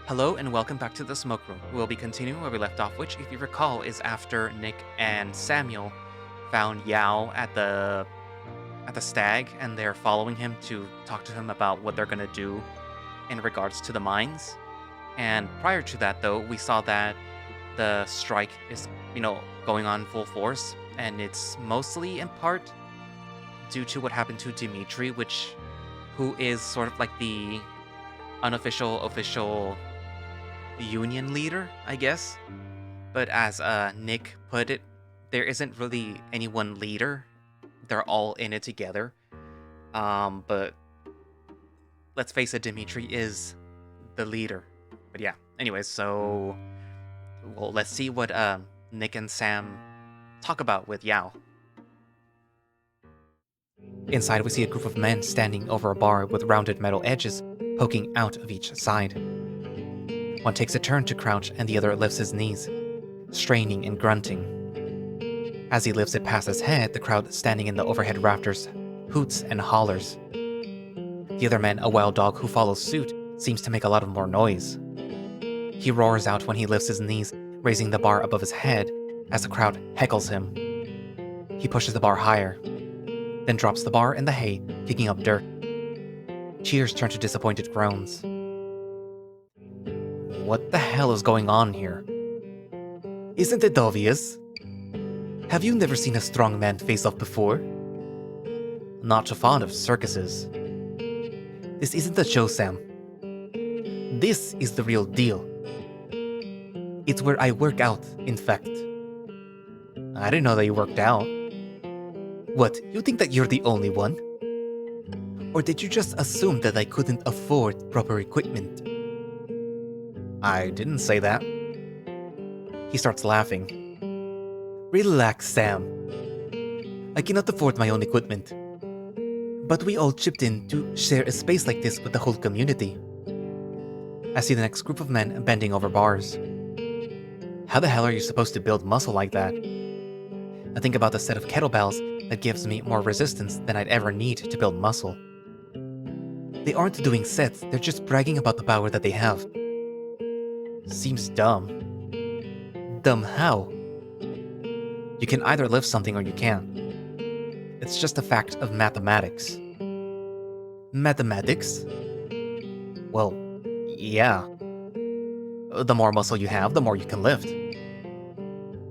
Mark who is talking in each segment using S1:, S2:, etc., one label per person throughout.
S1: Hello and welcome back to the Smoke Room. We'll be continuing where we left off, which, if you recall, is after Nik and Samuel found Yao at the stag, and they're following him to talk to him about what they're gonna do in regards to the mines. And prior to that, though, we saw that the strike is, going on full force, and it's mostly in part due to what happened to Dimitri, who is sort of like the unofficial official union leader, I guess. But as Nik put it, there isn't really any one leader. They're all in it together. But let's face it, Dimitri is the leader. But yeah, anyways, let's see what Nik and Sam talk about with Yao. Inside, we see a group of men standing over a bar with rounded metal edges poking out of each side. One takes a turn to crouch and the other lifts his knees, straining and grunting. As he lifts it past his head, the crowd standing in the overhead rafters hoots and hollers. The other man, a wild dog who follows suit, seems to make a lot of more noise. He roars out when he lifts his knees, raising the bar above his head as the crowd heckles him. He pushes the bar higher, then drops the bar in the hay, kicking up dirt. Cheers turn to disappointed groans. What the hell is going on here? Isn't it obvious? Have you never seen a strong man face off before? Not too fond of circuses. This isn't a show, Sam. This is the real deal. It's where I work out, in fact. I didn't know that you worked out. What, you think that you're the only one? Or did you just assume that I couldn't afford proper equipment? I didn't say that. He starts laughing. Relax, Sam. I cannot afford my own equipment. But we all chipped in to share a space like this with the whole community. I see the next group of men bending over bars. How the hell are you supposed to build muscle like that? I think about the set of kettlebells that gives me more resistance than I'd ever need to build muscle. They aren't doing sets, they're just bragging about the power that they have. Seems dumb. Dumb how? You can either lift something or you can't. It's just a fact of mathematics. Mathematics? Well, yeah. The more muscle you have, the more you can lift.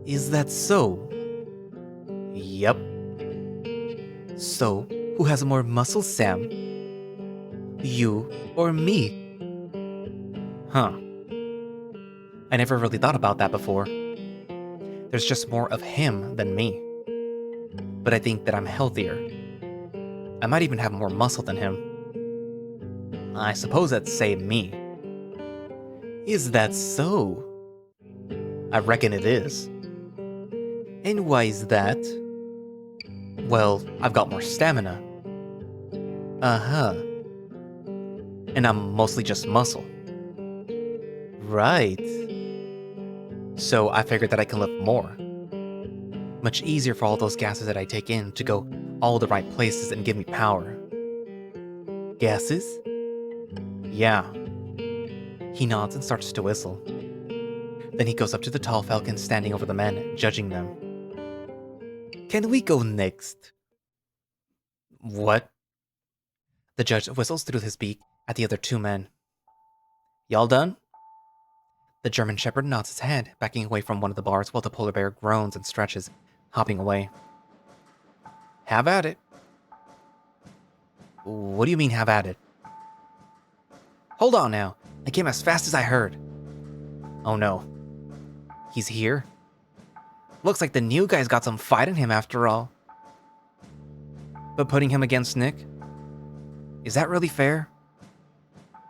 S1: Is that so? Yep. So, who has more muscle, Sam? You or me? Huh. I never really thought about that before. There's just more of him than me. But I think that I'm healthier. I might even have more muscle than him. I suppose that's say me. Is that so? I reckon it is. And why is that? Well, I've got more stamina. Uh-huh. And I'm mostly just muscle. Right. So I figured that I can lift more. Much easier for all those gases that I take in to go all the right places and give me power. Gases? Yeah. He nods and starts to whistle. Then he goes up to the tall falcon standing over the men, judging them. Can we go next? What? The judge whistles through his beak at the other two men. Y'all done? The German Shepherd nods his head, backing away from one of the bars while the polar bear groans and stretches, hopping away. Have at it. What do you mean, have at it? Hold on now. I came as fast as I heard. Oh no. He's here? Looks like the new guy's got some fight in him after all. But putting him against Nik? Is that really fair?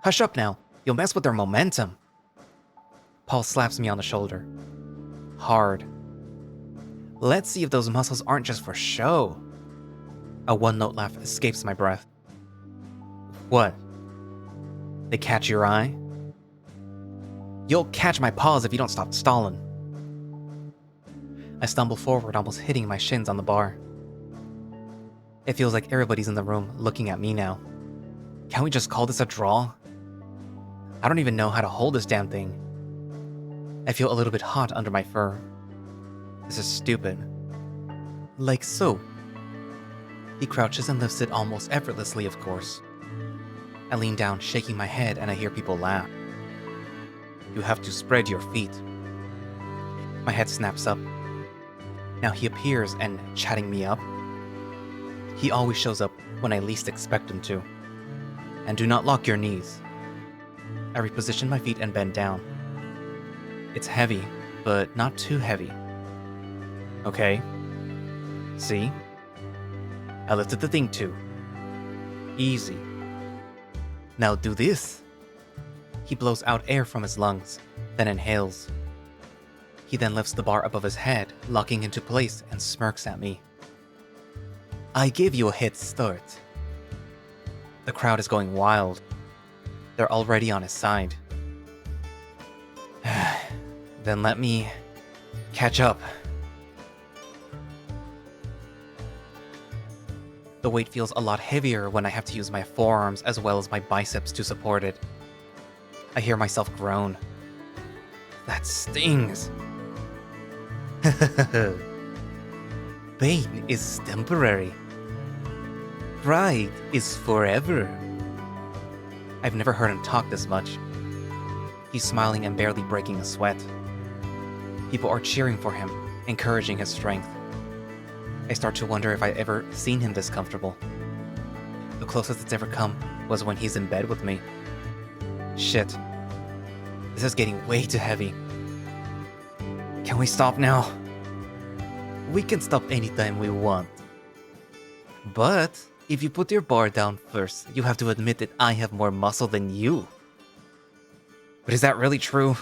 S1: Hush up now. You'll mess with their momentum. Paul slaps me on the shoulder. Hard. Let's see if those muscles aren't just for show. A one-note laugh escapes my breath. What? They catch your eye? You'll catch my paws if you don't stop stalling. I stumble forward, almost hitting my shins on the bar. It feels like everybody's in the room looking at me now. Can't we just call this a draw? I don't even know how to hold this damn thing. I feel a little bit hot under my fur. This is stupid. Like so. He crouches and lifts it almost effortlessly, of course. I lean down, shaking my head, and I hear people laugh. You have to spread your feet. My head snaps up. Now he appears and chatting me up. He always shows up when I least expect him to. And do not lock your knees. I reposition my feet and bend down. It's heavy, but not too heavy. Okay. See? I lifted the thing too. Easy. Now do this. He blows out air from his lungs, then inhales. He then lifts the bar above his head, locking into place, and smirks at me. I gave you a head start. The crowd is going wild. They're already on his side. Then let me catch up. The weight feels a lot heavier when I have to use my forearms as well as my biceps to support it. I hear myself groan. That stings. Pain is temporary. Pride is forever. I've never heard him talk this much. He's smiling and barely breaking a sweat. People are cheering for him, encouraging his strength. I start to wonder if I've ever seen him this comfortable. The closest it's ever come was when he's in bed with me. Shit. This is getting way too heavy. Can we stop now? We can stop anytime we want. But if you put your bar down first, you have to admit that I have more muscle than you. But is that really true?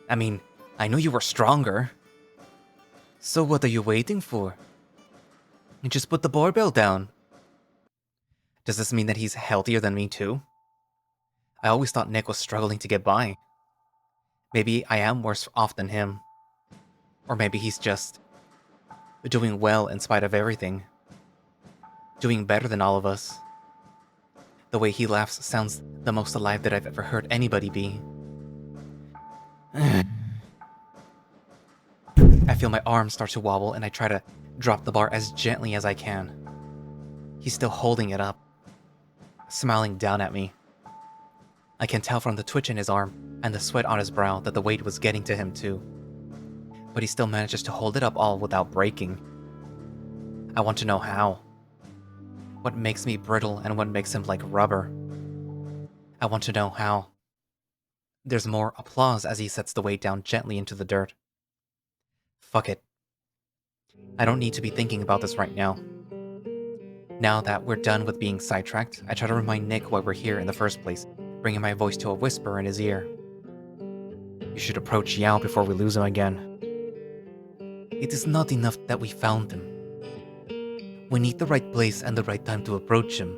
S1: I mean, I knew you were stronger. So what are you waiting for? You just put the barbell down. Does this mean that he's healthier than me too? I always thought Nik was struggling to get by. Maybe I am worse off than him. Or maybe he's just doing well in spite of everything. Doing better than all of us. The way he laughs sounds the most alive that I've ever heard anybody be. I feel my arms start to wobble and I try to drop the bar as gently as I can. He's still holding it up, smiling down at me. I can tell from the twitch in his arm and the sweat on his brow that the weight was getting to him too. But he still manages to hold it up all without breaking. I want to know how. What makes me brittle and what makes him like rubber? I want to know how. There's more applause as he sets the weight down gently into the dirt. Fuck it. I don't need to be thinking about this right now. Now that we're done with being sidetracked, I try to remind Nik why we're here in the first place, bringing my voice to a whisper in his ear. You should approach Yao before we lose him again. It is not enough that we found him. We need the right place and the right time to approach him.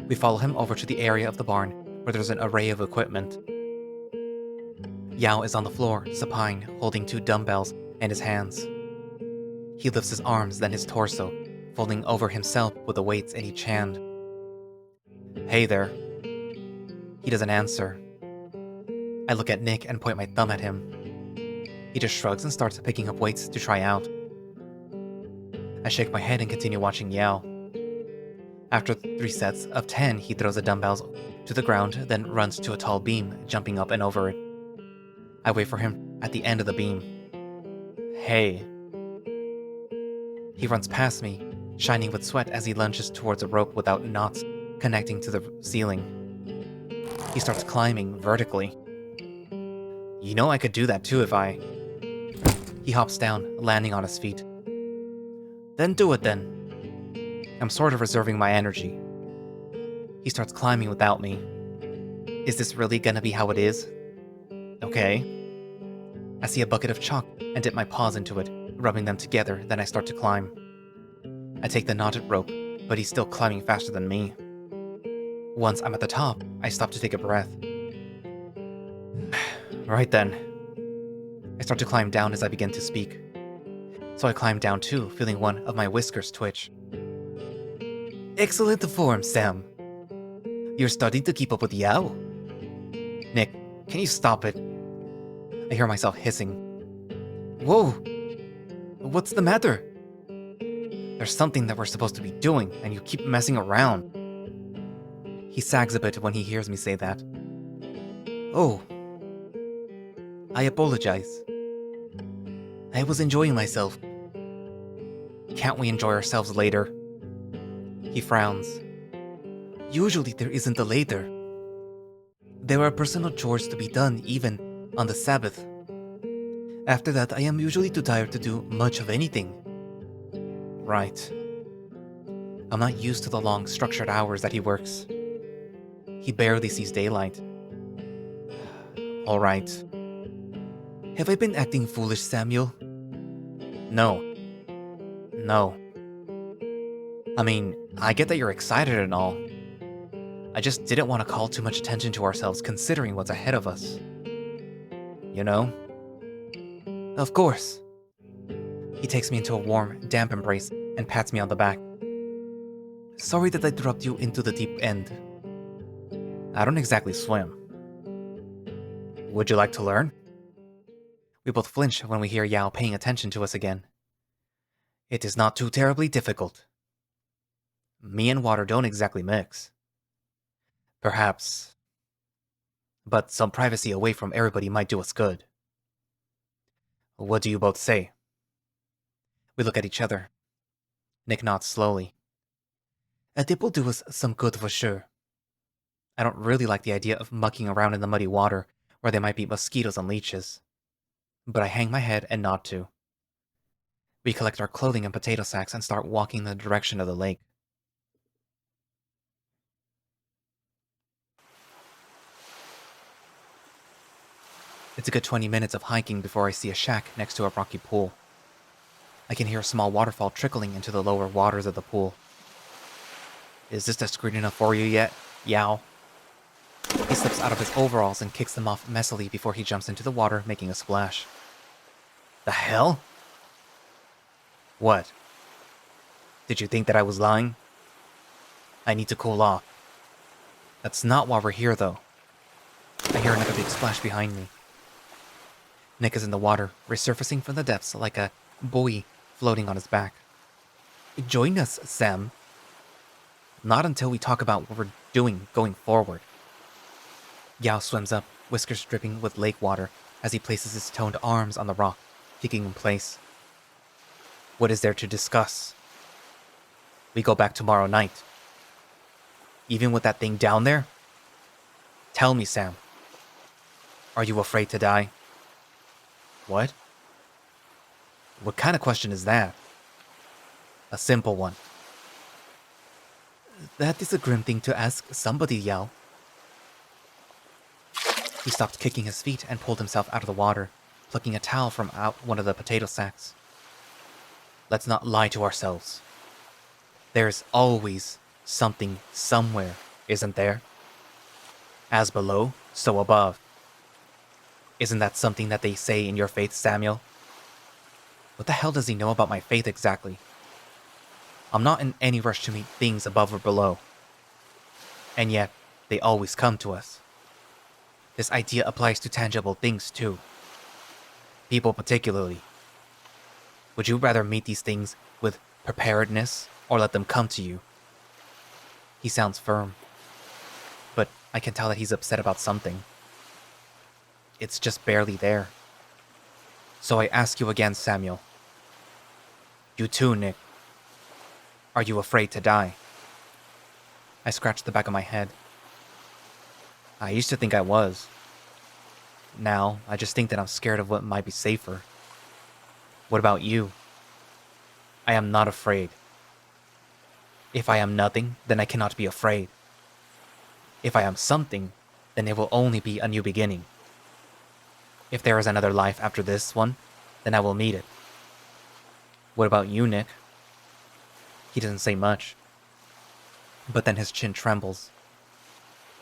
S1: We follow him over to the area of the barn where there's an array of equipment. Yao is on the floor, supine, holding 2 dumbbells in his hands. He lifts his arms, then his torso, folding over himself with the weights in each hand. Hey there. He doesn't answer. I look at Nik and point my thumb at him. He just shrugs and starts picking up weights to try out. I shake my head and continue watching Yao. After 3 sets of 10, he throws the dumbbells to the ground, then runs to a tall beam, jumping up and over it. I wait for him at the end of the beam. Hey. He runs past me, shining with sweat as he lunges towards a rope without knots connecting to the ceiling. He starts climbing vertically. You know I could do that too if I... He hops down, landing on his feet. Then do it then. I'm sort of reserving my energy. He starts climbing without me. Is this really gonna be how it is? Okay. I see a bucket of chalk and dip my paws into it, rubbing them together, then I start to climb. I take the knotted rope, but he's still climbing faster than me. Once I'm at the top, I stop to take a breath. Right then. I start to climb down as I begin to speak. So I climb down too, feeling one of my whiskers twitch. Excellent form, Sam. You're starting to keep up with Yao. Nik, can you stop it? I hear myself hissing. Whoa! What's the matter? There's something that we're supposed to be doing, and you keep messing around. He sags a bit when he hears me say that. Oh. I apologize. I was enjoying myself. Can't we enjoy ourselves later? He frowns. Usually there isn't a later. There are personal chores to be done even on the Sabbath. After that, I am usually too tired to do much of anything. Right. I'm not used to the long, structured hours that he works. He barely sees daylight. Alright. Have I been acting foolish, Samuel? No. No. I mean, I get that you're excited and all. I just didn't want to call too much attention to ourselves considering what's ahead of us. You know? Of course. He takes me into a warm, damp embrace and pats me on the back. Sorry that I dropped you into the deep end. I don't exactly swim. Would you like to learn? We both flinch when we hear Yao paying attention to us again. It is not too terribly difficult. Me and water don't exactly mix. Perhaps. But some privacy away from everybody might do us good. What do you both say? We look at each other. Nik nods slowly. A dip will do us some good for sure. I don't really like the idea of mucking around in the muddy water where there might be mosquitoes and leeches. But I hang my head and nod too. We collect our clothing and potato sacks and start walking in the direction of the lake. It's a good 20 minutes of hiking before I see a shack next to a rocky pool. I can hear a small waterfall trickling into the lower waters of the pool. Is this discreet enough for you yet, Yao? He slips out of his overalls and kicks them off messily before he jumps into the water, making a splash. The hell? What? Did you think that I was lying? I need to cool off. That's not why we're here, though. I hear another big splash behind me. Nik is in the water, resurfacing from the depths like a buoy floating on his back. Join us, Sam. Not until we talk about what we're doing going forward. Yao swims up, whiskers dripping with lake water, as he places his toned arms on the rock, kicking in place. What is there to discuss? We go back tomorrow night. Even with that thing down there? Tell me, Sam. Are you afraid to die? What? What kind of question is that? A simple one. That is a grim thing to ask somebody, Yao. He stopped kicking his feet and pulled himself out of the water, plucking a towel from out one of the potato sacks. Let's not lie to ourselves. There's always something somewhere, isn't there? As below, so above. Isn't that something that they say in your faith, Samuel? What the hell does he know about my faith exactly? I'm not in any rush to meet things above or below. And yet, they always come to us. This idea applies to tangible things too. People particularly. Would you rather meet these things with preparedness or let them come to you? He sounds firm, but I can tell that he's upset about something. It's just barely there. So I ask you again, Samuel. You too, Nik. Are you afraid to die? I scratch the back of my head. I used to think I was. Now, I just think that I'm scared of what might be safer. What about you? I am not afraid. If I am nothing, then I cannot be afraid. If I am something, then it will only be a new beginning. If there is another life after this one, then I will meet it. What about you, Nik? He doesn't say much. But then his chin trembles.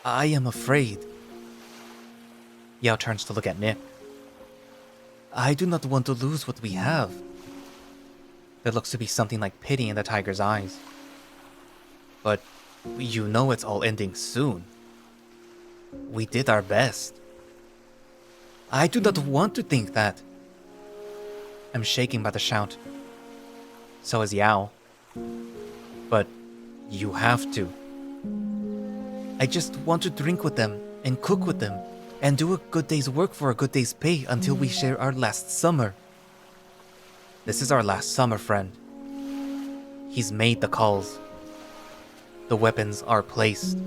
S1: I am afraid. Yao turns to look at Nik. I do not want to lose what we have. There looks to be something like pity in the tiger's eyes. But you know it's all ending soon. We did our best. I do not want to think that. I'm shaking by the shout. So is Yao. But you have to. I just want to drink with them and cook with them and do a good day's work for a good day's pay until we share our last summer. This is our last summer, friend. He's made the calls. The weapons are placed.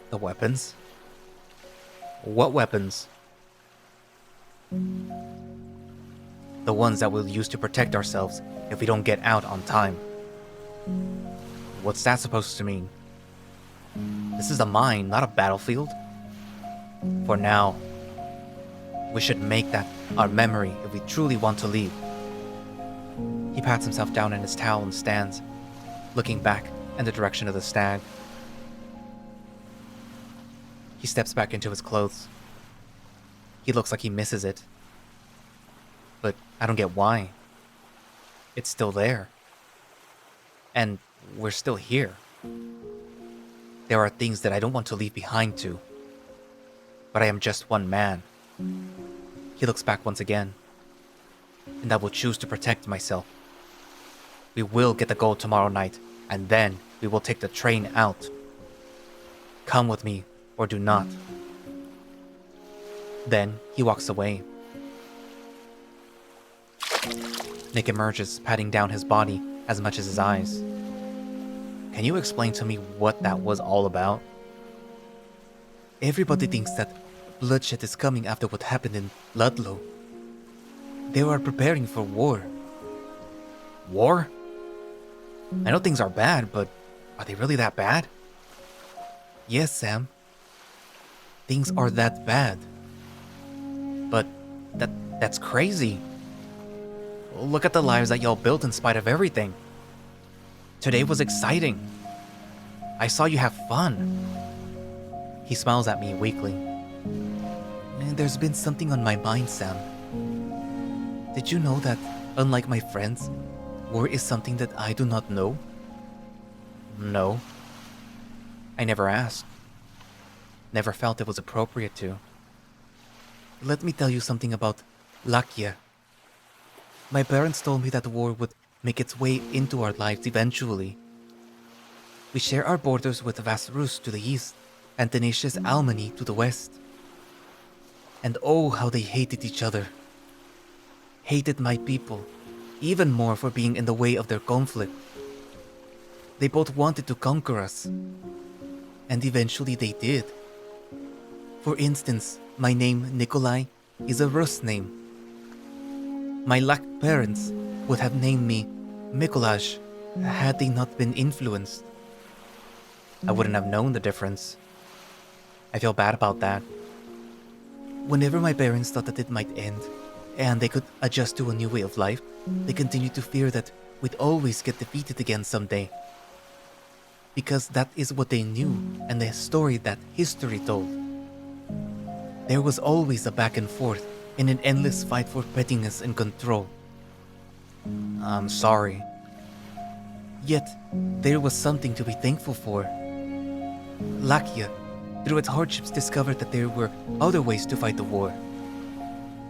S1: The weapons? What weapons? The ones that we'll use to protect ourselves if we don't get out on time. What's that supposed to mean? This is a mine, not a battlefield. For now, we should make that our memory if we truly want to leave. He pats himself down in his towel and stands, looking back in the direction of the stag. He steps back into his clothes. He looks like he misses it. But I don't get why. It's still there. And we're still here. There are things that I don't want to leave behind too. But I am just one man. He looks back once again. And I will choose to protect myself. We will get the gold tomorrow night, and then we will take the train out. Come with me, or do not. Then he walks away. Nik emerges, patting down his body as much as his eyes. Can you explain to me what that was all about? Everybody thinks that bloodshed is coming after what happened in Ludlow. They are preparing for war. War? I know things are bad, but are they really that bad? Yes, Sam. Things are that bad. But that's crazy. Look at the lives that y'all built in spite of everything. Today was exciting. I saw you have fun. He smiles at me weakly. There's been something on my mind, Sam. Did you know that, unlike my friends, war is something that I do not know? No. I never asked. Never felt it was appropriate to. Let me tell you something about Lakia. My parents told me that war would make its way into our lives eventually. We share our borders with Vasrus to the east and tenacious Almany to the west. And oh, how they hated each other. Hated my people, even more for being in the way of their conflict. They both wanted to conquer us. And eventually they did. For instance, my name, Nikolai, is a Rus name. My Lak parents would have named me Mikolaj had they not been influenced. I wouldn't have known the difference. I feel bad about that. Whenever my parents thought that it might end, and they could adjust to a new way of life, they continued to fear that we'd always get defeated again someday. Because that is what they knew, and the story that history told. There was always a back and forth, in an endless fight for pettiness and control. I'm sorry. Yet, there was something to be thankful for. Lakia, through its hardships, discovered that there were other ways to fight the war.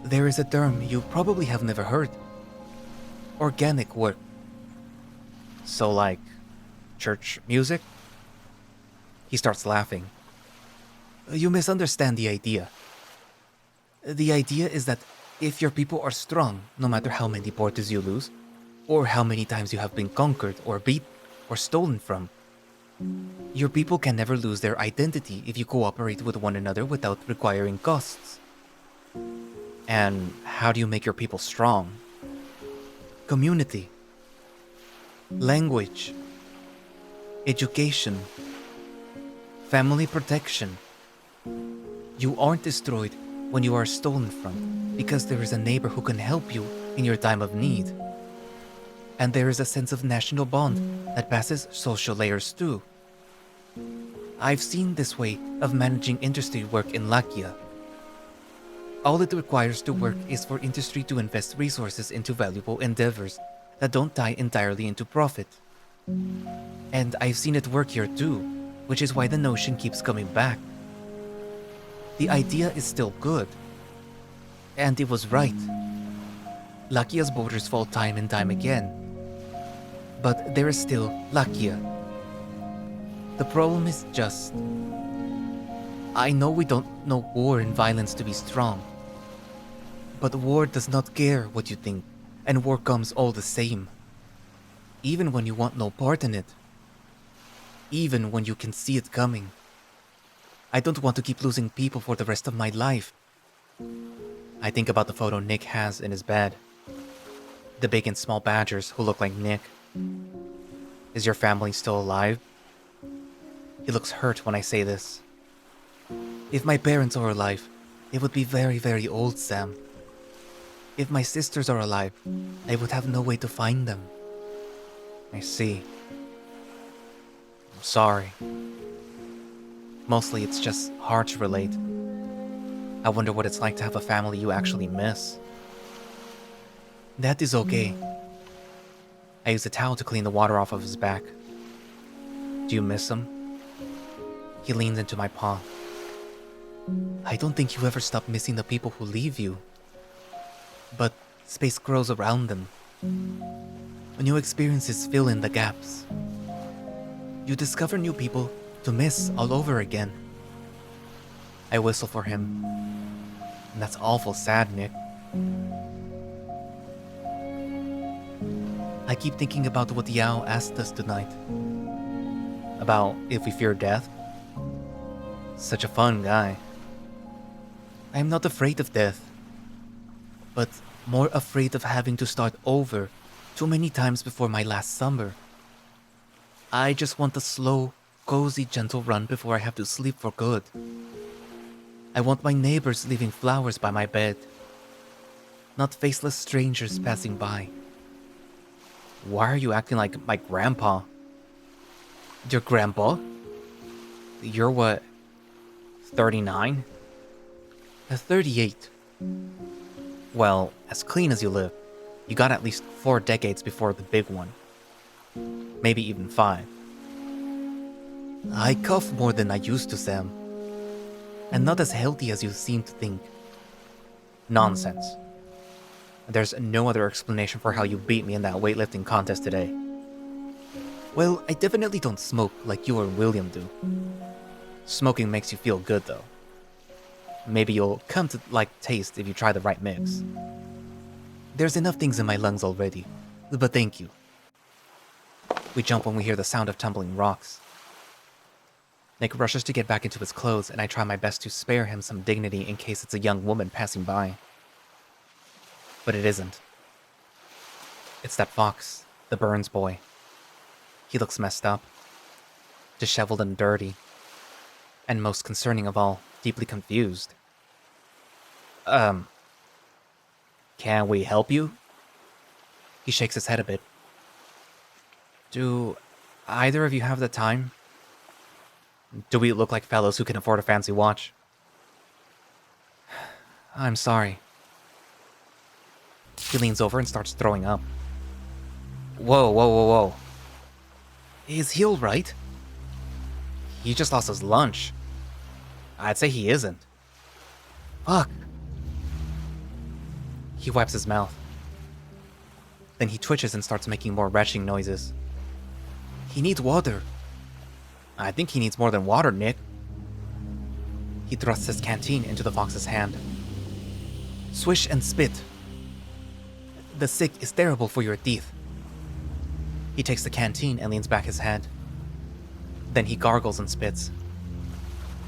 S1: There is a term you probably have never heard. Organic work. So like, church music? He starts laughing. You misunderstand the idea. The idea is that if your people are strong, no matter how many borders you lose, or how many times you have been conquered or beat or stolen from, your people can never lose their identity if you cooperate with one another without requiring costs. And how do you make your people strong? Community, language, education, family protection. You aren't destroyed when you are stolen from, because there is a neighbor who can help you in your time of need. And there is a sense of national bond that passes social layers too. I've seen this way of managing industry work in Lakia. All it requires to work is for industry to invest resources into valuable endeavors that don't tie entirely into profit. And I've seen it work here too, which is why the notion keeps coming back. The idea is still good. And it was right. Lakia's borders fall time and time again. But there is still Lakia. The problem is just... I know we don't know war and violence to be strong. But war does not care what you think, and war comes all the same. Even when you want no part in it. Even when you can see it coming. I don't want to keep losing people for the rest of my life. I think about the photo Nik has in his bed. The big and small badgers who look like Nik. Is your family still alive? He looks hurt when I say this. If my parents are alive, they would be very, very old, Sam. If my sisters are alive, I would have no way to find them. I see. I'm sorry. Mostly it's just hard to relate. I wonder what it's like to have a family you actually miss. That is okay. I use a towel to clean the water off of his back. Do you miss him? He leans into my paw. I don't think you ever stop missing the people who leave you. But space grows around them. New experiences fill in the gaps. You discover new people to miss all over again. I whistle for him. And that's awful sad, Nik. I keep thinking about what Yao asked us tonight. About if we fear death. Such a fun guy. I am not afraid of death, but more afraid of having to start over too many times before my last summer. I just want a slow, cozy, gentle run before I have to sleep for good. I want my neighbors leaving flowers by my bed, not faceless strangers passing by. Why are you acting like my grandpa? Your grandpa? You're what, 39? 38. Well, as clean as you live, you got at least 4 decades before the big one. Maybe even 5. I cough more than I used to, Sam. And not as healthy as you seem to think. Nonsense. There's no other explanation for how you beat me in that weightlifting contest today. Well, I definitely don't smoke like you or William do. Smoking makes you feel good, though. Maybe you'll come to like taste if you try the right mix. There's enough things in my lungs already, but thank you. We jump when we hear the sound of tumbling rocks. Nik rushes to get back into his clothes, and I try my best to spare him some dignity in case it's a young woman passing by. But it isn't. It's that fox, the Brynes Boy. He looks messed up, disheveled and dirty, and most concerning of all, deeply confused. Can we help you? He shakes his head a bit. Do either of you have the time? Do we look like fellows who can afford a fancy watch? I'm sorry. He leans over and starts throwing up. Whoa. Is he alright? He just lost his lunch. I'd say he isn't. Fuck. He wipes his mouth. Then he twitches and starts making more retching noises. He needs water. I think he needs more than water, Nik. He thrusts his canteen into the fox's hand. Swish and spit. The sick is terrible for your teeth. He takes the canteen and leans back his head. Then he gargles and spits.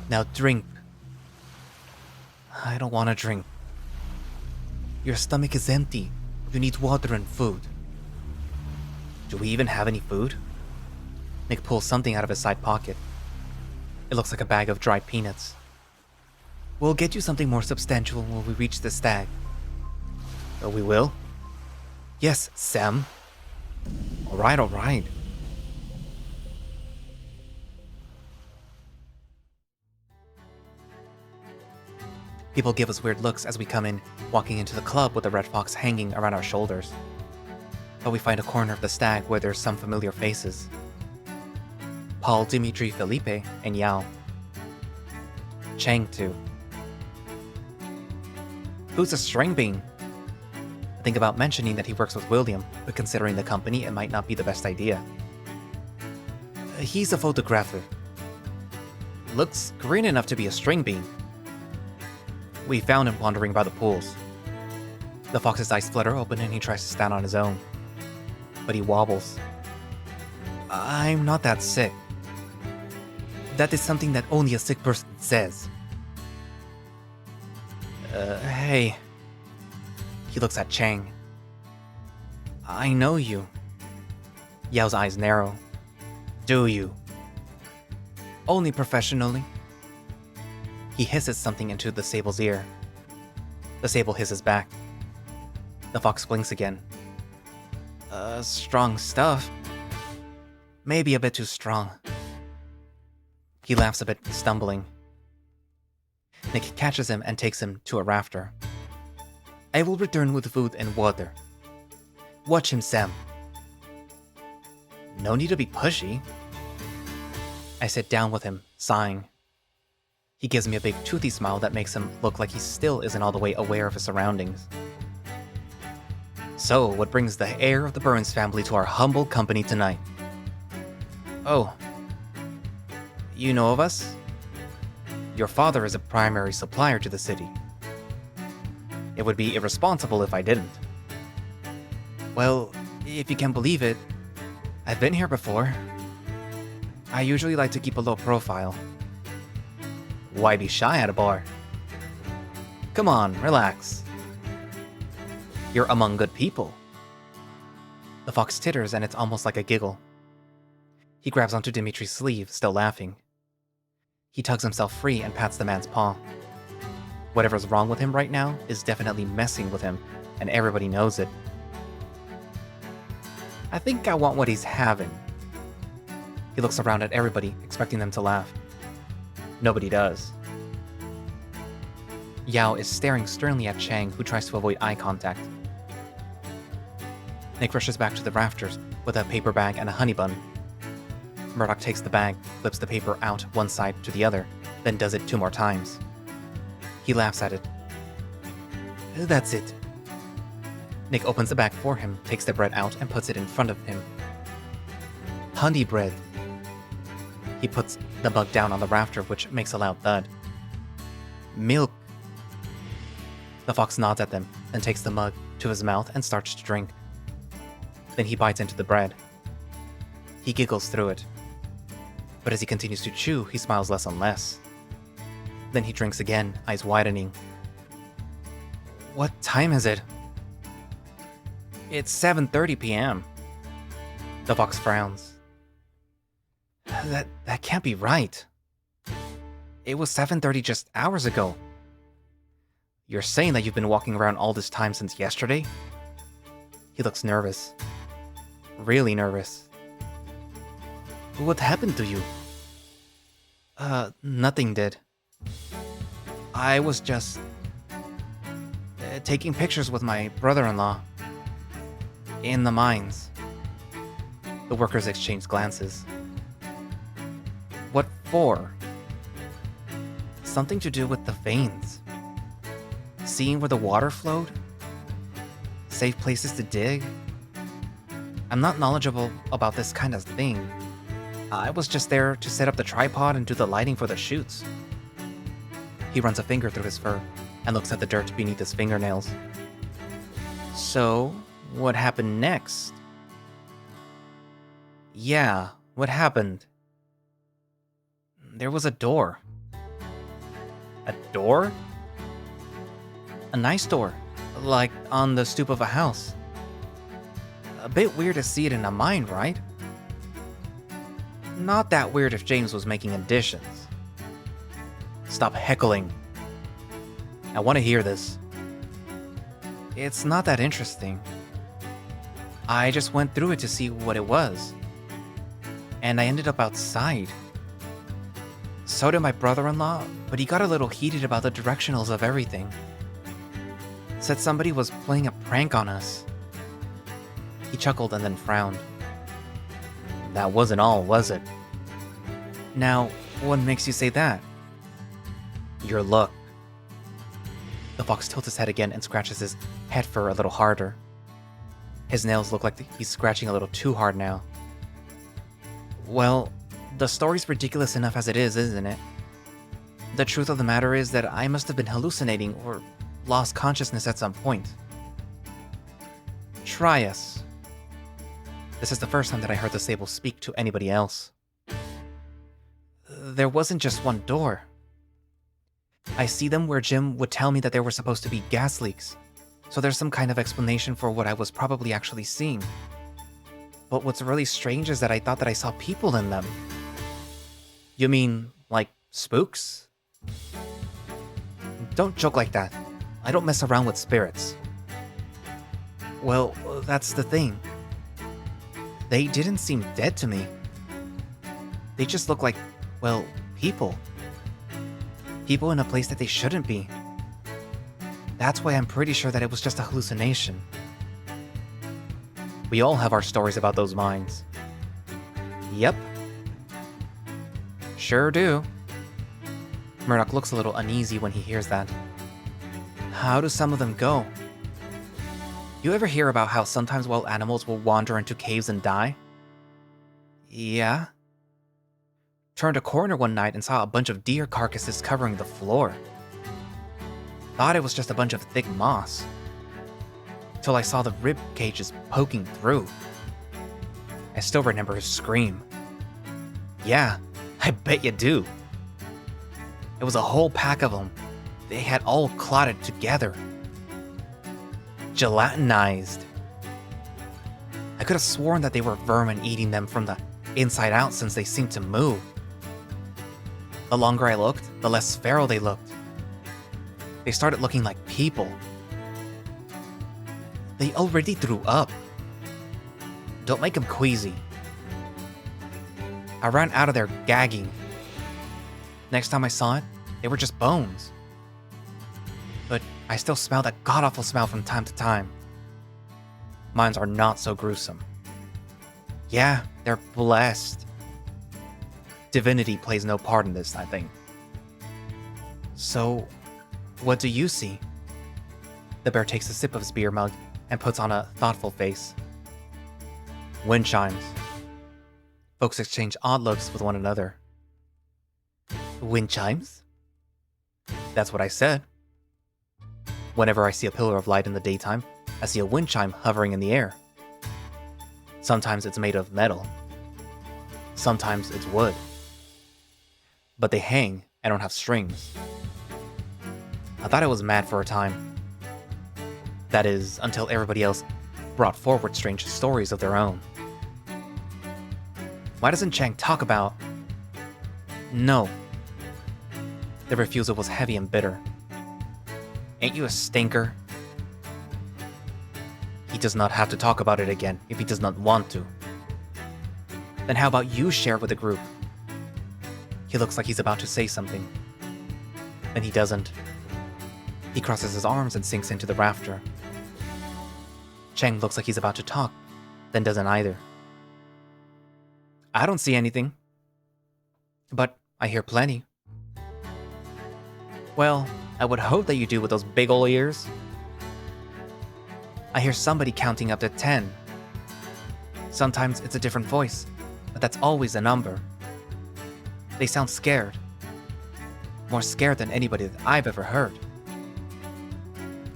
S1: Now drink. I don't want to drink. Your stomach is empty. You need water and food. Do we even have any food? Nik pulls something out of his side pocket. It looks like a bag of dried peanuts. We'll get you something more substantial when we reach the stag. Oh, we will? Yes, Sam. Alright. People give us weird looks as we come in, walking into the club with the red fox hanging around our shoulders. But we find a corner of the stag where there's some familiar faces. Paul, Dimitri, Felipe, and Yao. Chang too. Who's a string bean? I think about mentioning that he works with William, but considering the company, it might not be the best idea. He's a photographer. Looks green enough to be a string bean. We found him wandering by the pools. The fox's eyes flutter open and he tries to stand on his own. But he wobbles. I'm not that sick. That is something that only a sick person says. Hey. He looks at Chang. I know you. Yao's eyes narrow. Do you? Only professionally. He hisses something into the sable's ear. The sable hisses back. The fox blinks again. Strong stuff. Maybe a bit too strong. He laughs a bit, stumbling. Nik catches him and takes him to a rafter. I will return with food and water. Watch him, Sam. No need to be pushy. I sit down with him, sighing. He gives me a big toothy smile that makes him look like he still isn't all the way aware of his surroundings. So, what brings the heir of the Brynes family to our humble company tonight? Oh. You know of us? Your father is a primary supplier to the city. It would be irresponsible if I didn't. Well, if you can believe it, I've been here before. I usually like to keep a low profile. Why be shy at a bar? Come on, relax. You're among good people. The fox titters and it's almost like a giggle. He grabs onto Dimitri's sleeve, still laughing. He tugs himself free and pats the man's paw. Whatever's wrong with him right now is definitely messing with him, and everybody knows it. I think I want what he's having. He looks around at everybody, expecting them to laugh. Nobody does. Yao is staring sternly at Chang, who tries to avoid eye contact. Nik rushes back to the rafters with a paper bag and a honey bun. Murdoch takes the bag, flips the paper out one side to the other, then does it 2 more times. He laughs at it. That's it. Nik opens the bag for him, takes the bread out, and puts it in front of him. Honey bread. He puts the mug down on the rafter, which makes a loud thud. Milk. The fox nods at them, then takes the mug to his mouth and starts to drink. Then he bites into the bread. He giggles through it. But as he continues to chew, he smiles less and less. Then he drinks again, eyes widening. What time is it? It's 7:30 p.m. The fox frowns. That can't be right. It was 7:30 just hours ago. You're saying that you've been walking around all this time since yesterday? He looks nervous. Really nervous. What happened to you? Nothing did. I was just taking pictures with my brother-in-law in the mines. The workers exchange glances. What for? Something to do with the veins. Seeing where the water flowed? Safe places to dig? I'm not knowledgeable about this kind of thing. I was just there to set up the tripod and do the lighting for the shoots. He runs a finger through his fur and looks at the dirt beneath his fingernails. So, what happened next? Yeah, what happened? There was a door. A door? A nice door, like on the stoop of a house. A bit weird to see it in a mine, right? Not that weird if James was making additions. Stop heckling. I want to hear this. It's not that interesting. I just went through it to see what it was. And I ended up outside. So did my brother-in-law, but he got a little heated about the directionals of everything. Said somebody was playing a prank on us. He chuckled and then frowned. That wasn't all, was it? Now, what makes you say that? Your look. The fox tilts his head again and scratches his head fur a little harder. His nails look like he's scratching a little too hard now. Well, the story's ridiculous enough as it is, isn't it? The truth of the matter is that I must have been hallucinating or lost consciousness at some point. Try us. This is the first time that I heard the sable speak to anybody else. There wasn't just one door. I see them where Jim would tell me that there were supposed to be gas leaks, so there's some kind of explanation for what I was probably actually seeing. But what's really strange is that I thought that I saw people in them. You mean, like, spooks? Don't joke like that. I don't mess around with spirits. Well, that's the thing. They didn't seem dead to me. They just look like, well, people. People in a place that they shouldn't be. That's why I'm pretty sure that it was just a hallucination. We all have our stories about those minds. Yep. Sure do. Murdoch looks a little uneasy when he hears that. How do some of them go? You ever hear about how sometimes wild animals will wander into caves and die? Yeah. Turned a corner one night and saw a bunch of deer carcasses covering the floor. Thought it was just a bunch of thick moss. Till I saw the rib cages poking through. I still remember his scream. Yeah, I bet you do. It was a whole pack of them. They had all clotted together. Gelatinized. I could have sworn that they were vermin eating them from the inside out since they seemed to move. The longer I looked, the less feral they looked. They started looking like people. They already threw up. Don't make them queasy. I ran out of there gagging. Next time I saw it, they were just bones. But I still smell that god-awful smell from time to time. Mines are not so gruesome. Yeah, they're blessed. Divinity plays no part in this, I think. So, what do you see? The bear takes a sip of his beer mug and puts on a thoughtful face. Wind chimes. Folks exchange odd looks with one another. Wind chimes? That's what I said. Whenever I see a pillar of light in the daytime, I see a wind chime hovering in the air. Sometimes it's made of metal. Sometimes it's wood. But they hang and don't have strings. I thought I was mad for a time. That is, until everybody else brought forward strange stories of their own. Why doesn't Chang talk about... No. The refusal was heavy and bitter. Ain't you a stinker? He does not have to talk about it again if he does not want to. Then how about you share with the group? He looks like he's about to say something. Then he doesn't. He crosses his arms and sinks into the rafter. Chang looks like he's about to talk, then doesn't either. I don't see anything. But I hear plenty. Well, I would hope that you do with those big ol' ears. I hear somebody counting up to 10. Sometimes it's a different voice, but that's always a number. They sound scared. More scared than anybody that I've ever heard.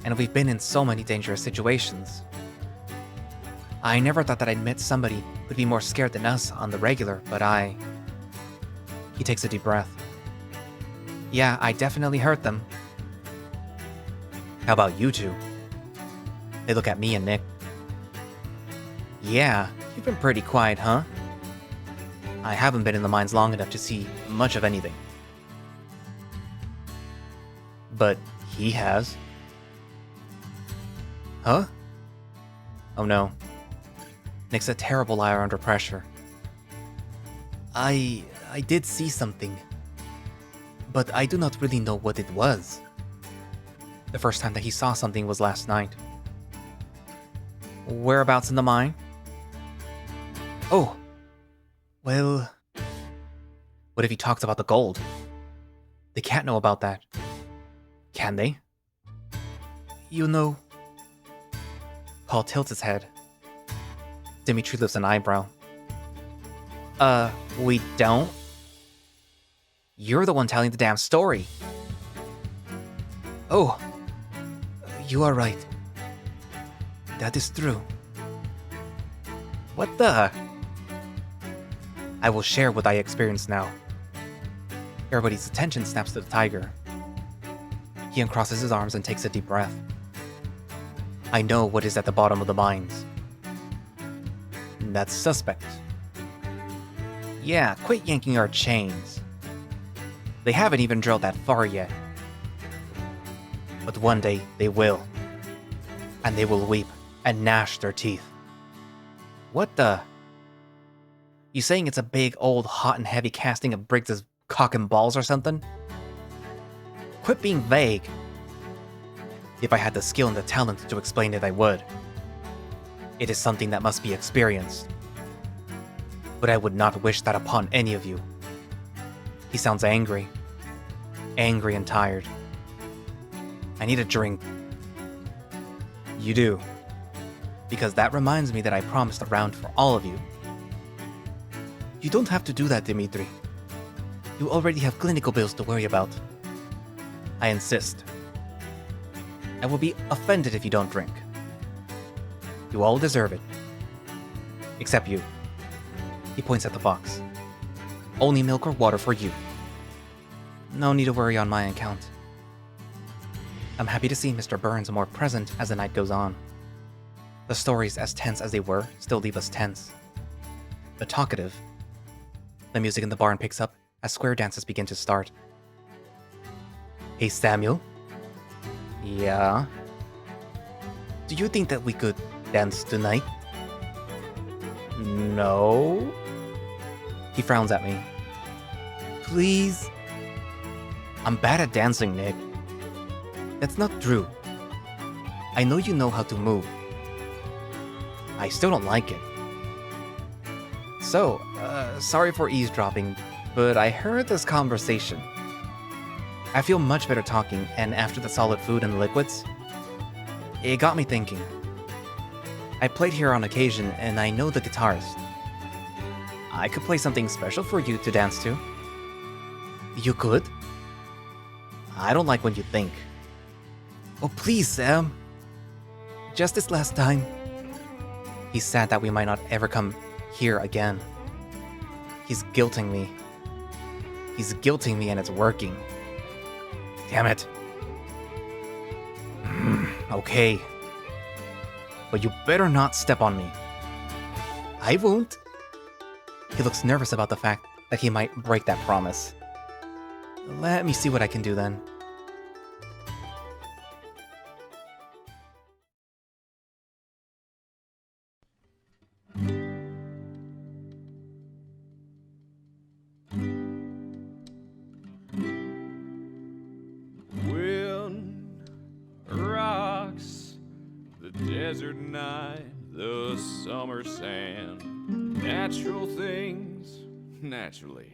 S1: And we've been in so many dangerous situations. I never thought that I'd met somebody who'd be more scared than us on the regular, but He takes a deep breath. Yeah, I definitely heard them. How about you two? They look at me and Nik. Yeah, you've been pretty quiet, huh? I haven't been in the mines long enough to see much of anything. But he has. Huh? Oh no. Nik's a terrible liar under pressure. I did see something. But I do not really know what it was. The first time that he saw something was last night. Whereabouts in the mine? Oh. Well... What if he talks about the gold? They can't know about that. Can they? You know... Paul tilts his head. Dimitri lifts an eyebrow. We don't? You're the one telling the damn story. Oh, you are right. That is true. What the? I will share what I experience now. Everybody's attention snaps to the tiger. He uncrosses his arms and takes a deep breath. I know what is at the bottom of the mines. That's suspect. Yeah, quit yanking our chains. They haven't even drilled that far yet. But one day they will. And they will weep and gnash their teeth. What the? You saying it's a big, old, hot and heavy casting of Briggs's cock and balls or something? Quit being vague. If I had the skill and the talent to explain it, I would. It is something that must be experienced. But I would not wish that upon any of you. He sounds angry. Angry and tired. I need a drink. You do. Because that reminds me that I promised a round for all of you. You don't have to do that, Dimitri. You already have clinical bills to worry about. I insist. I will be offended if you don't drink. You all deserve it. Except you. He points at the box. Only milk or water for you. No need to worry on my account. I'm happy to see Mr. Burns more present as the night goes on. The stories, as tense as they were, still leave us tense. But talkative. The music in the barn picks up as square dances begin to start. Hey, Samuel? Yeah? Do you think that we could dance tonight? No? He frowns at me. Please? I'm bad at dancing, Nick. That's not true. I know you know how to move. I still don't like it. So, sorry for eavesdropping, but I heard this conversation. I feel much better talking, and after the solid food and the liquids, it got me thinking. I played here on occasion, and I know the guitarist. I could play something special for you to dance to. You could? I don't like when you think. Oh, please, Sam. Just this last time. He's sad that we might not ever come here again. He's guilting me. He's guilting me and it's working. Damn it. Okay. But you better not step on me. I won't. He looks nervous about the fact that he might break that promise. Let me see what I can do then.
S2: Desert night, the summer sand, natural things, naturally,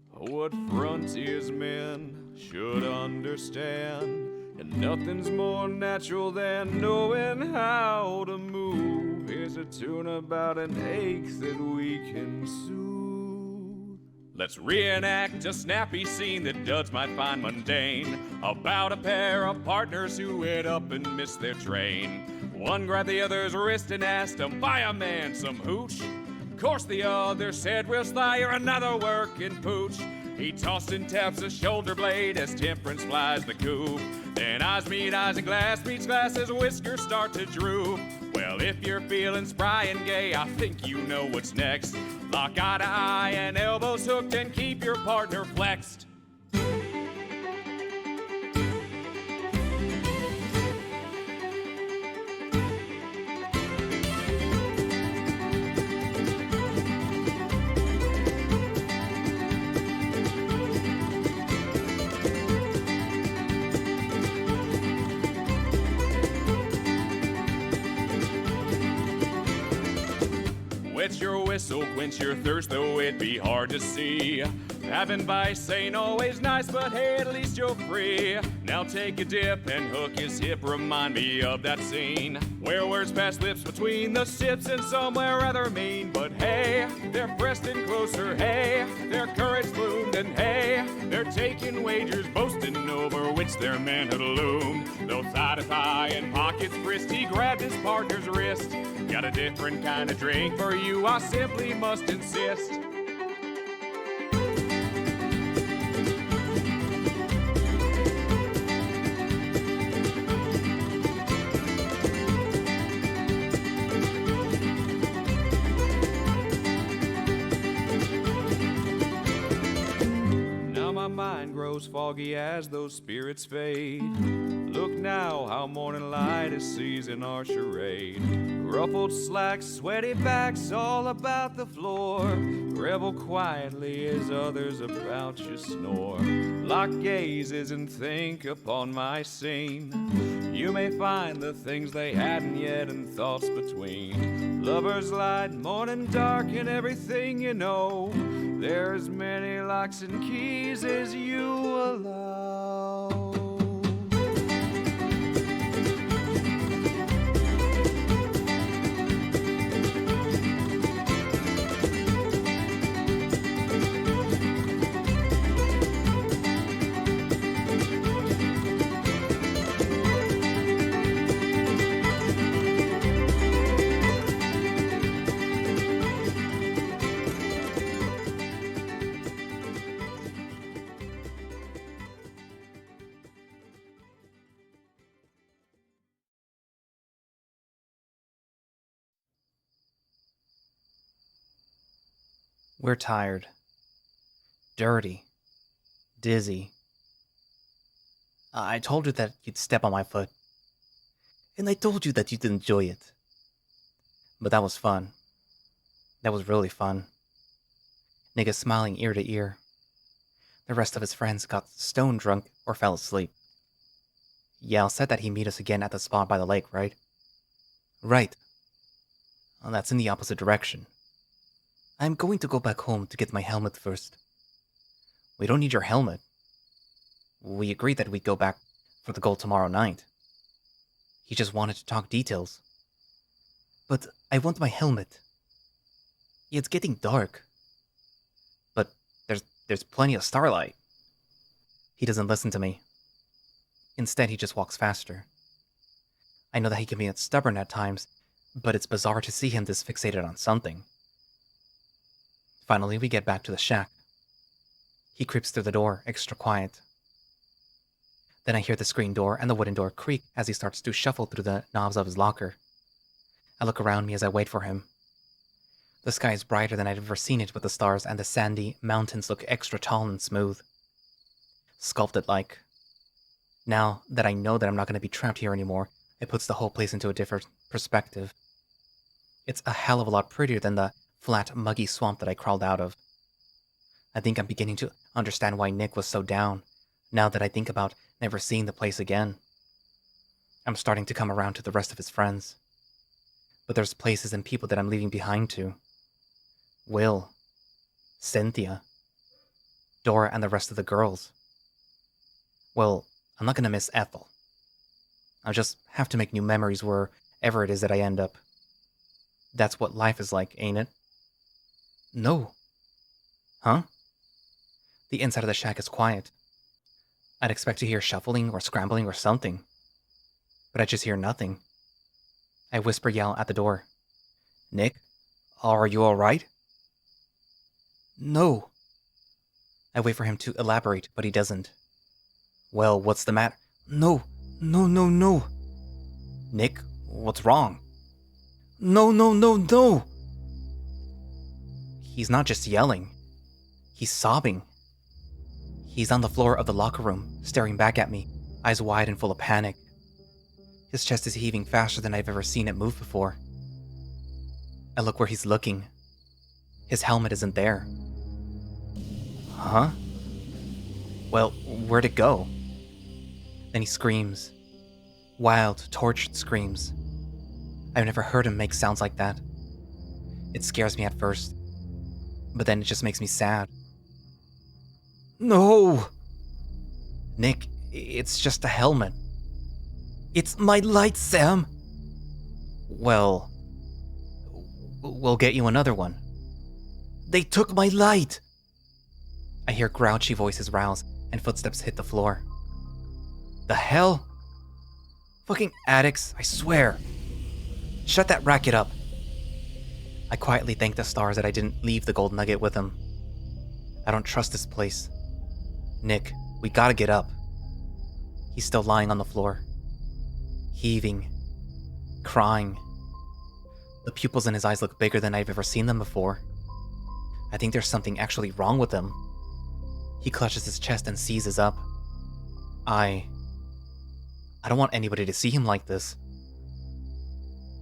S2: what frontiersmen should understand. And nothing's more natural than knowing how to move. Here's a tune about an ache that we can soothe. Let's reenact a snappy scene that duds might find mundane, about a pair of partners who hit up and missed their train. One grabbed the other's wrist and asked him, buy a man some hooch. Of course the other said, we'll slide you another working pooch. He tossed and taps a shoulder blade as temperance flies the coop. Then eyes meet eyes and glass meets glass as whiskers start to droop. Well, if you're feeling spry and gay, I think you know what's next. Lock eye to eye and elbows hooked and keep your partner flexed. Wet your whistle, quench your thirst, though it be hard to see. Having vice ain't always nice, but hey, at least you're free. Now take a dip and hook his hip, remind me of that scene where words pass lips between the sips and somewhere rather mean. But hey, they're pressed in closer, hey, their courage bloomed, and hey, they're taking wagers, boasting over which their manhood loomed. Though thigh to thigh and pockets frisked, he grabbed his partner's wrist. Got a different kind of drink for you, I simply must insist. Grows foggy as those spirits fade. Look now how morning light is seizing our charade. Ruffled slacks, sweaty backs, all about the floor. Revel quietly as others about you snore. Lock gazes and think upon my scene. You may find the things they hadn't yet and thoughts between. Lovers light, morning dark, and everything you know. There's many locks and keys as you allow.
S1: We're tired, dirty, dizzy. I told you that you'd step on my foot, and I told you that you'd enjoy it. But that was fun. That was really fun. Nik is smiling ear to ear. The rest of his friends got stone drunk or fell asleep. Yale said that he'd meet us again at the spot by the lake, right? Right. Well, that's in the opposite direction. I'm going to go back home to get my helmet first. We don't need your helmet. We agreed that we'd go back for the goal tomorrow night. He just wanted to talk details. But I want my helmet. It's getting dark. But there's plenty of starlight. He doesn't listen to me. Instead, he just walks faster. I know that he can be stubborn at times, but it's bizarre to see him this fixated on something. Finally, we get back to the shack. He creeps through the door, extra quiet. Then I hear the screen door and the wooden door creak as he starts to shuffle through the knobs of his locker. I look around me as I wait for him. The sky is brighter than I'd ever seen it with the stars, and the sandy mountains look extra tall and smooth. Sculpted like. Now that I know that I'm not going to be trapped here anymore, it puts the whole place into a different perspective. It's a hell of a lot prettier than the flat, muggy swamp that I crawled out of. I think I'm beginning to understand why Nik was so down, now that I think about never seeing the place again. I'm starting to come around to the rest of his friends. But there's places and people that I'm leaving behind too. Will, Cynthia, Dora, and the rest of the girls. Well, I'm not gonna miss Ethel. I'll just have to make new memories wherever it is that I end up. That's what life is like, ain't it? No. Huh? The inside of the shack is quiet. I'd expect to hear shuffling or scrambling or something. But I just hear nothing. I whisper yell at the door. Nik, are you alright? No. I wait for him to elaborate, but he doesn't. Well, what's the matter? No. Nik, what's wrong? No. He's not just yelling. He's sobbing. He's on the floor of the locker room, staring back at me, eyes wide and full of panic. His chest is heaving faster than I've ever seen it move before. I look where he's looking. His helmet isn't there. Huh? Well, where'd it go? Then he screams. Wild, tortured screams. I've never heard him make sounds like that. It scares me at first, but then it just makes me sad. No! Nik, it's just a helmet. It's my light, Sam! Well, we'll get you another one. They took my light! I hear grouchy voices rouse and footsteps hit the floor. The hell? Fucking addicts, I swear. Shut that racket up. I quietly thank the stars that I didn't leave the gold nugget with them. I don't trust this place. Nik, we gotta get up. He's still lying on the floor, heaving, crying. The pupils in his eyes look bigger than I've ever seen them before. I think there's something actually wrong with him. He clutches his chest and seizes up. I don't want anybody to see him like this.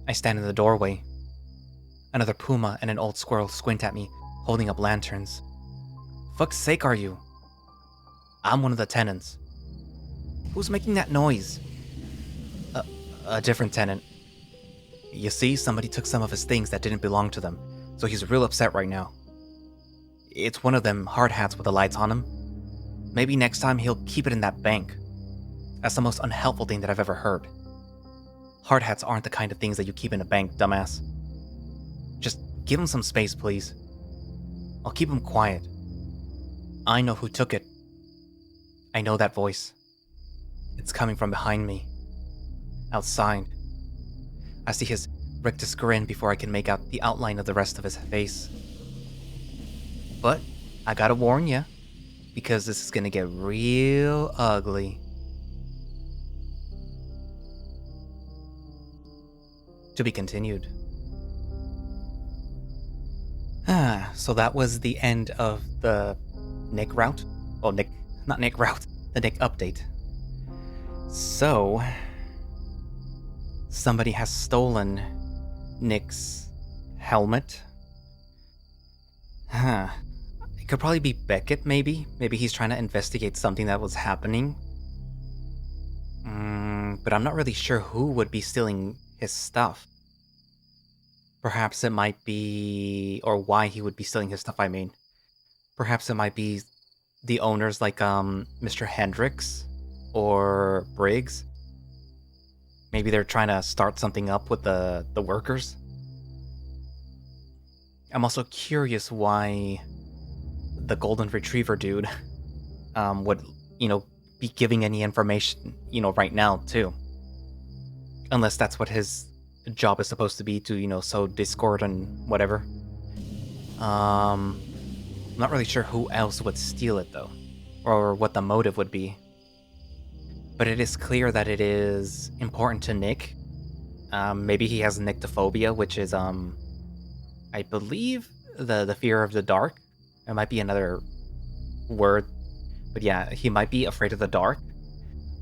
S1: I stand in the doorway. Another puma and an old squirrel squint at me, holding up lanterns. Fuck's sake are you? I'm one of the tenants. Who's making that noise? A different tenant. You see, somebody took some of his things that didn't belong to them, so he's real upset right now. It's one of them hard hats with the lights on him. Maybe next time he'll keep it in that bank. That's the most unhelpful thing that I've ever heard. Hard hats aren't the kind of things that you keep in a bank, dumbass. Just give him some space, please. I'll keep him quiet. I know who took it. I know that voice. It's coming from behind me. Outside. I see his rictus grin before I can make out the outline of the rest of his face. But I gotta warn ya, because this is gonna get real ugly. To be continued. So that was the end of the Nik route. Well, not Nik route, the Nik update. So, somebody has stolen Nik's helmet. It could probably be Beckett, maybe. Maybe he's trying to investigate something that was happening. But I'm not really sure who would be stealing his stuff. Perhaps it might be... or why he would be stealing his stuff, I mean. Perhaps it might be the owners like Mr. Hendricks or Briggs. Maybe they're trying to start something up with the workers. I'm also curious why the golden retriever dude would, be giving any information, right now too. Unless that's what his job is supposed to be, to, sow discord and whatever. I'm not really sure who else would steal it though, or what the motive would be. But it is clear that it is important to Nik. Maybe he has nyctophobia, which is, I believe, the fear of the dark. It might be another word. But yeah, he might be afraid of the dark.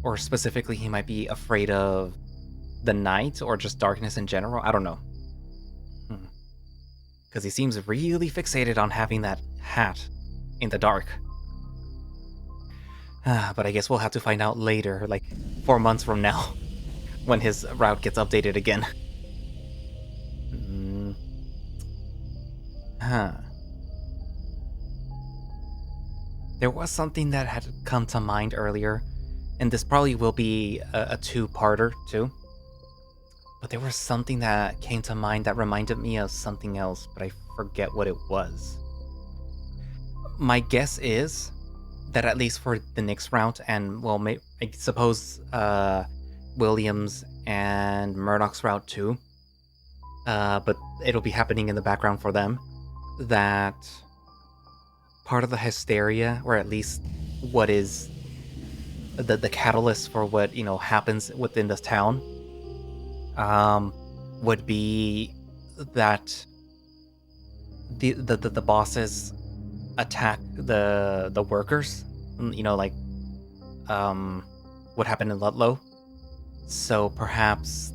S1: Or specifically, he might be afraid of the night, or just darkness in general. I don't know. Because he seems really fixated on having that hat in the dark. But I guess we'll have to find out later, like 4 months from now, when his route gets updated again. There was something that had come to mind earlier, and this probably will be a two-parter too. But there was something that came to mind that reminded me of something else, but I forget what it was. My guess is that at least for the Nik's route, and well, I suppose Williams and Murdoch's route too, but it'll be happening in the background for them, that part of the hysteria, or at least what is the catalyst for what happens within this town, would be that the bosses attack the workers, like what happened in Ludlow. So perhaps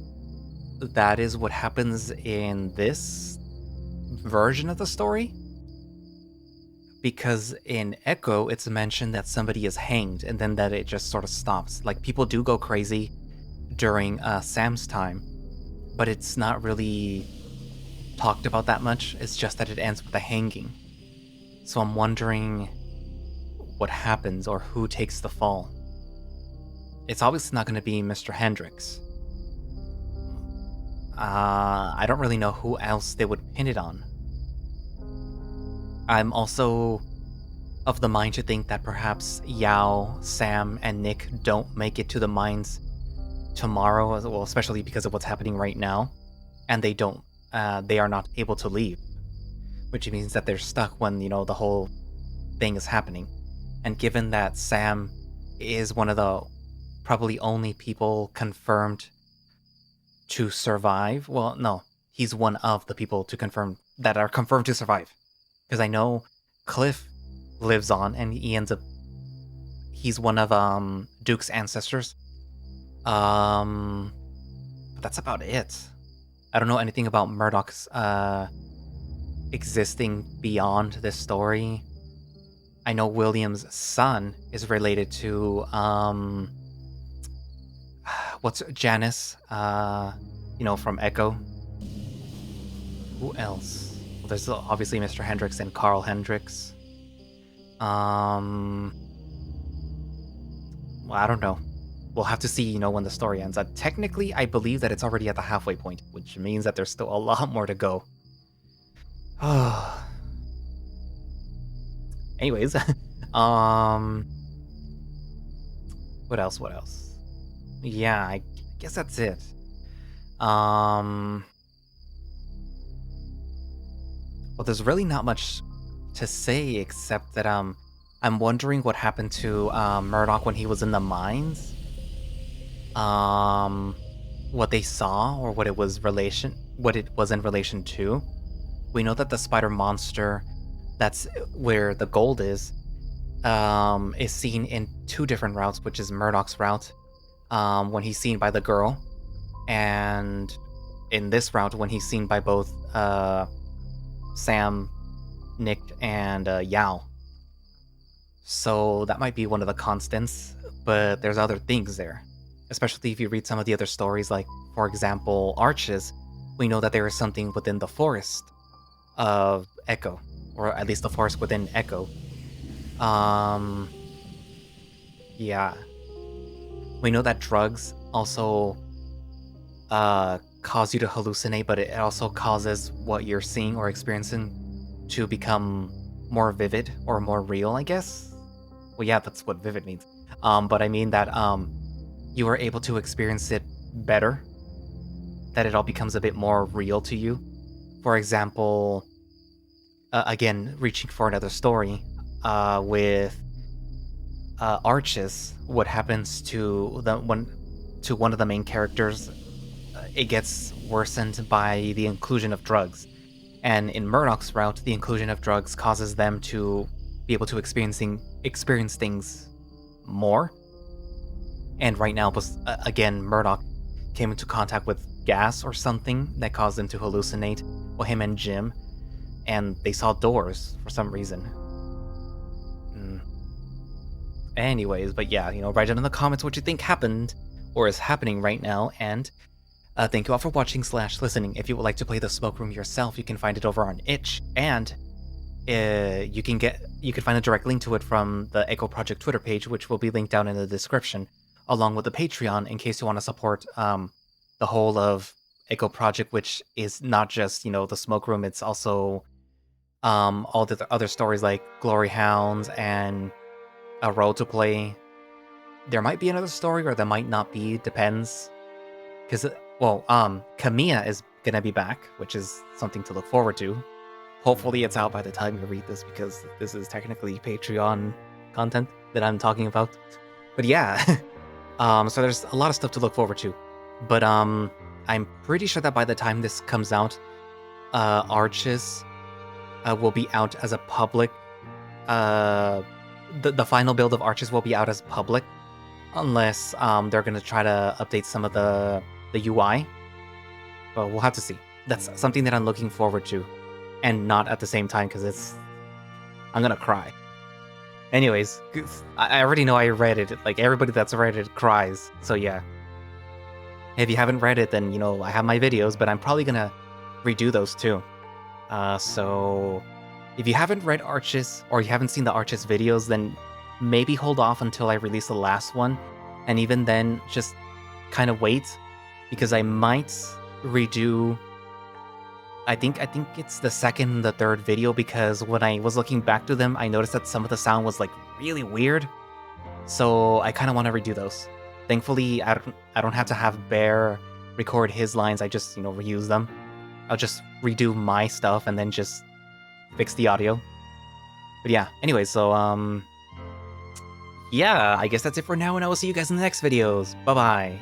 S1: that is what happens in this version of the story, because in Echo it's mentioned that somebody is hanged, and then that it just sort of stops. Like, people do go crazy during Sam's time, but it's not really talked about that much. It's just that it ends with a hanging. So I'm wondering what happens or who takes the fall. It's obviously not going to be Mr. Hendricks. I don't really know who else they would pin it on. I'm also of the mind to think that perhaps Yao, Sam, and Nik don't make it to the mines tomorrow, well, especially because of what's happening right now, and they are not able to leave, which means that they're stuck when, the whole thing is happening. And given that Sam is one of the probably only people confirmed to survive, well, no, he's one of the people that are confirmed to survive. Because I know Cliff lives on, and he's one of Duke's ancestors. But that's about it. I don't know anything about Murdoch's existing beyond this story. I know William's son is related to what's Janice, from Echo. Who else? Well, there's obviously Mr. Hendricks and Carl Hendricks. Well, I don't know. We'll have to see, when the story ends. Technically, I believe that it's already at the halfway point, which means that there's still a lot more to go. Anyways, what else? Yeah, I guess that's it. Well, there's really not much to say except that I'm wondering what happened to Murdoch when he was in the mines. What they saw or what it was in relation to. We know that the spider monster, that's where the gold is seen in two different routes, which is Murdoch's route, when he's seen by the girl, and in this route when he's seen by both Sam, Nik, and Yao. So that might be one of the constants, but there's other things there. Especially if you read some of the other stories, like, for example, Arches, we know that there is something within the forest of Echo, or at least the forest within Echo. Yeah. We know that drugs also cause you to hallucinate, but it also causes what you're seeing or experiencing to become more vivid or more real, I guess. Well, yeah, that's what vivid means. But I mean that you are able to experience it better, that it all becomes a bit more real to you. For example, again, reaching for another story, with Arches, what happens to one of the main characters, it gets worsened by the inclusion of drugs. And in Murdoch's route, the inclusion of drugs causes them to be able to experience things more. And right now, again, Murdoch came into contact with gas or something that caused him to hallucinate. Well, him and Jim, and they saw doors for some reason. Anyways, but yeah, write down in the comments what you think happened or is happening right now. And thank you all for watching / listening. If you would like to play the Smoke Room yourself, you can find it over on itch, and you can find a direct link to it from the Echo Project Twitter page, which will be linked down in the description, along with the Patreon, in case you want to support the whole of Echo Project, which is not just, the Smoke Room, it's also all the other stories like Glory Hounds and A Road to Play. There might be another story, or there might not be, depends. Because, Kamiya is gonna be back, which is something to look forward to. Hopefully it's out by the time you read this, because this is technically Patreon content that I'm talking about. But yeah, so there's a lot of stuff to look forward to. But I'm pretty sure that by the time this comes out, Arches will be out as a public. The final build of Arches will be out as public, unless they're gonna try to update some of the UI. But we'll have to see. That's something that I'm looking forward to, and not at the same time, because I'm gonna cry. Anyways, I already know I read it. Like, everybody that's read it cries. So yeah. If you haven't read it, then, I have my videos, but I'm probably gonna redo those too. So if you haven't read Arches, or you haven't seen the Arches videos, then maybe hold off until I release the last one, and even then, just kind of wait, because I might redo. I think it's the second and the third video, because when I was looking back to them, I noticed that some of the sound was like really weird. So I kind of want to redo those. Thankfully, I don't have to have Bear record his lines. I just, reuse them. I'll just redo my stuff and then just fix the audio. But yeah, anyway, so yeah, I guess that's it for now, and I will see you guys in the next videos. Bye-bye.